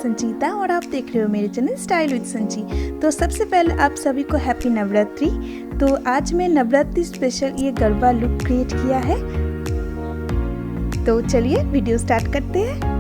संचिता और आप देख रहे हो मेरे चैनल स्टाइल विद संची। तो सबसे पहले आप सभी को हैप्पी नवरात्रि। तो आज मैं नवरात्रि स्पेशल ये गरबा लुक क्रिएट किया है। तो चलिए वीडियो स्टार्ट करते हैं।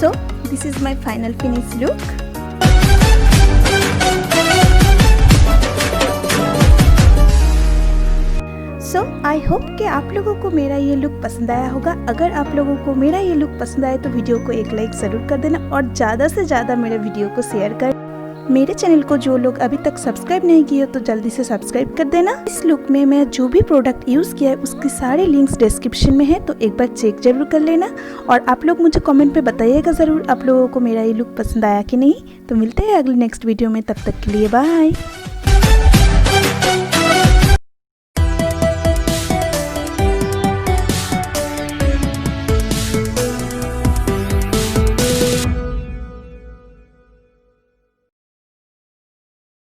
So this is my final finished look. So I hope कि आप लोगों को मेरा ये लुक पसंद आया होगा। अगर आप लोगों को मेरा ये लुक पसंद आए तो वीडियो को एक लाइक ज़रूर कर देना और ज़्यादा से ज़्यादा मेरे वीडियो को शेयर कर। मेरे चैनल को जो लोग अभी तक सब्सक्राइब नहीं किए तो जल्दी से सब्सक्राइब कर देना। इस लुक में मैं जो भी प्रोडक्ट यूज़ किया है उसके सारे लिंक्स डिस्क्रिप्शन में है, तो एक बार चेक जरूर कर लेना। और आप लोग मुझे कमेंट पे बताइएगा ज़रूर आप लोगों को मेरा ये लुक पसंद आया कि नहीं। तो मिलते हैं अगले नेक्स्ट वीडियो में, तब तक के लिए बाय।